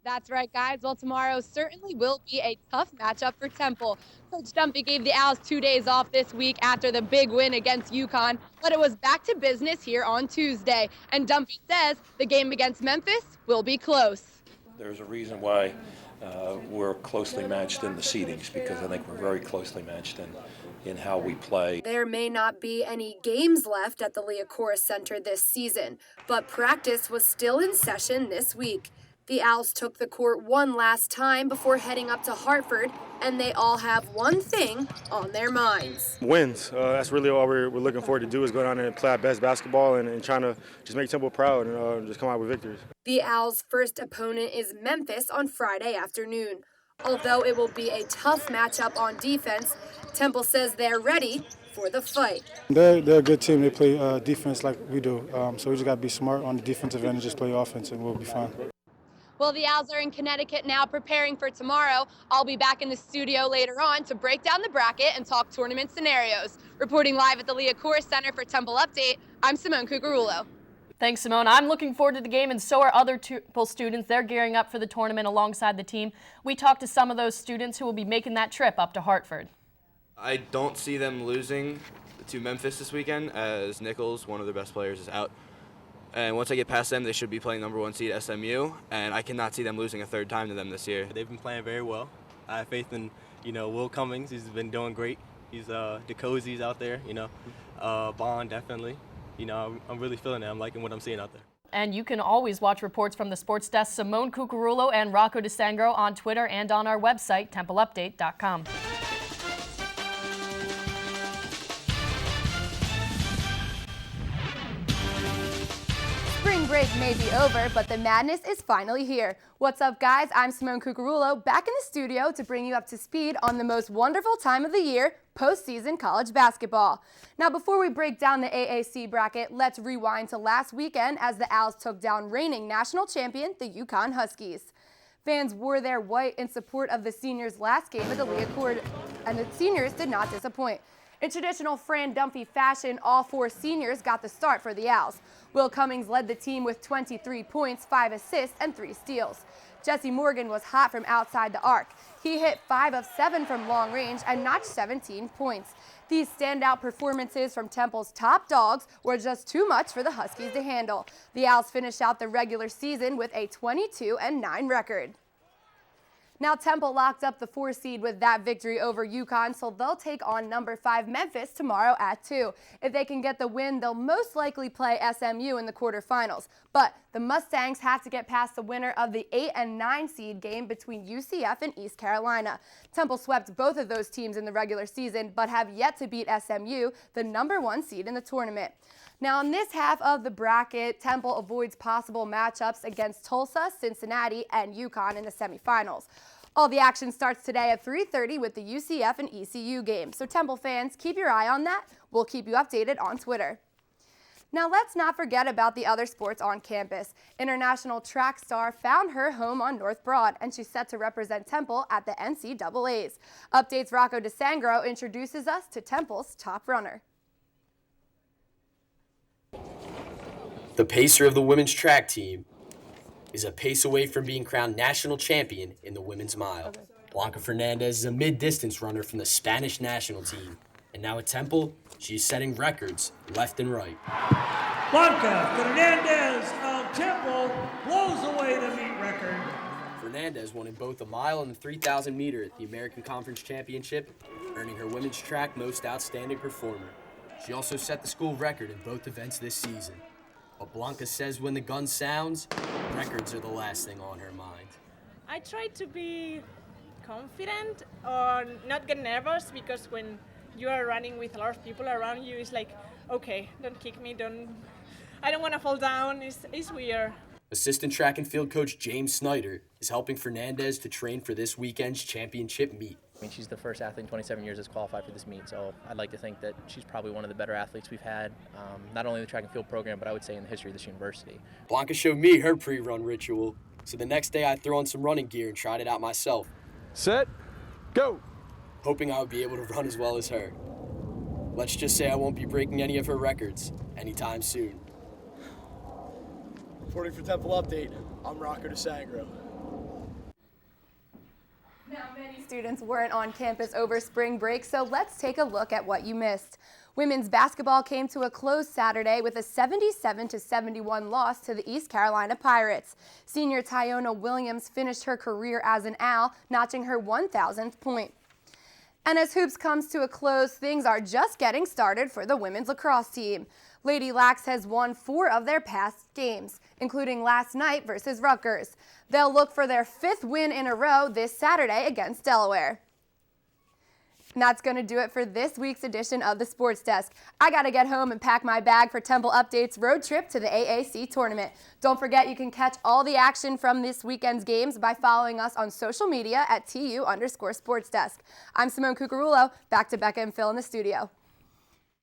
That's right, guys. Well, tomorrow certainly will be a tough matchup for Temple. Coach Dumpy gave the Owls 2 days off this week after the big win against UConn, but it was back to business here on Tuesday. And Dumpy says the game against Memphis will be close. There's a reason why we're closely matched in the seedings, because I think we're very closely matched in how we play. There may not be any games left at the Liacouras Center this season, but practice was still in session this week. The Owls took the court one last time before heading up to Hartford, and they all have one thing on their minds. Wins. That's really all we're looking forward to do, is go down there and play our best basketball and trying to just make Temple proud and just come out with victories. The Owls' first opponent is Memphis on Friday afternoon. Although it will be a tough matchup on defense, Temple says they're ready for the fight. They're a good team. They play defense like we do, so we just got to be smart on the defensive end and just play offense, and we'll be fine. Well, the Owls are in Connecticut now preparing for tomorrow. I'll be back in the studio later on to break down the bracket and talk tournament scenarios. Reporting live at the Liacouras Center for Temple Update, I'm Simone Cuccurullo. Thanks, Simone. I'm looking forward to the game, and so are other Temple students. They're gearing up for the tournament alongside the team. We talked to some of those students who will be making that trip up to Hartford. I don't see them losing to Memphis this weekend, as Nichols, one of their best players, is out. And once I get past them, they should be playing number 1 seed SMU, and I cannot see them losing a third time to them this year. They've been playing very well. I have faith in, Will Cummings. He's been doing great. He's DeCozy's out there, Bond definitely. I'm really feeling it. I'm liking what I'm seeing out there. And you can always watch reports from the sports desk Simone Cuccurullo and Rocco DiSangro on Twitter and on our website, templeupdate.com. Spring break may be over, but the madness is finally here. What's up, guys? I'm Simone Cuccurullo, back in the studio to bring you up to speed on the most wonderful time of the year, postseason college basketball. Now, before we break down the AAC bracket, let's rewind to last weekend as the Owls took down reigning national champion, the UConn Huskies. Fans wore their white in support of the seniors' last game at the Liacouras, and the seniors did not disappoint. In traditional Fran Dumpy fashion, all 4 seniors got the start for the Owls. Will Cummings led the team with 23 points, 5 assists, and 3 steals. Jesse Morgan was hot from outside the arc. He hit 5 of 7 from long range and notched 17 points. These standout performances from Temple's top dogs were just too much for the Huskies to handle. The Owls finished out the regular season with a 22-9 record. Now, Temple locked up the 4 seed with that victory over UConn, so they'll take on number 5 Memphis tomorrow at 2. If they can get the win, they'll most likely play SMU in the quarterfinals. But the Mustangs have to get past the winner of the 8 and 9 seed game between UCF and East Carolina. Temple swept both of those teams in the regular season, but have yet to beat SMU, the number 1 seed in the tournament. Now, in this half of the bracket, Temple avoids possible matchups against Tulsa, Cincinnati, and UConn in the semifinals. All the action starts today at 3:30 with the UCF and ECU game. So Temple fans, keep your eye on that. We'll keep you updated on Twitter. Now, let's not forget about the other sports on campus. International track star found her home on North Broad, and she's set to represent Temple at the NCAAs. Updates Rocco DiSangro introduces us to Temple's top runner. The pacer of the women's track team is a pace away from being crowned national champion in the women's mile. Blanca Fernandez is a mid-distance runner from the Spanish national team, and now at Temple, she is setting records left and right. Blanca Fernandez of Temple blows away the meet record. Fernandez won in both the mile and the 3,000 meter at the American Conference Championship, earning her women's track most outstanding performer. She also set the school record in both events this season. But Blanca says when the gun sounds, records are the last thing on her mind. I try to be confident or not get nervous, because when you are running with a lot of people around you, it's like, okay, don't kick me, I don't want to fall down, it's weird. Assistant track and field coach James Snyder is helping Fernandez to train for this weekend's championship meet. I mean, she's the first athlete in 27 years that's qualified for this meet, so I'd like to think that she's probably one of the better athletes we've had, not only in the track and field program, but I would say in the history of this university. Blanca showed me her pre-run ritual, so the next day I threw on some running gear and tried it out myself. Set, go! Hoping I would be able to run as well as her. Let's just say I won't be breaking any of her records anytime soon. Reporting for Temple Update, I'm Rocco DiSangro. Now, many students weren't on campus over spring break, so let's take a look at what you missed. Women's basketball came to a close Saturday with a 77-71 loss to the East Carolina Pirates. Senior Tyona Williams finished her career as an Owl, notching her 1,000th point. And as hoops comes to a close, things are just getting started for the women's lacrosse team. Lady Lax has won 4 of their past games, including last night versus Rutgers. They'll look for their 5th win in a row this Saturday against Delaware. And that's going to do it for this week's edition of the Sports Desk. I got to get home and pack my bag for Temple Updates' road trip to the AAC tournament. Don't forget you can catch all the action from this weekend's games by following us on social media at TU_SportsDesk. I'm Simone Cuccurullo. Back to Becca and Phil in the studio.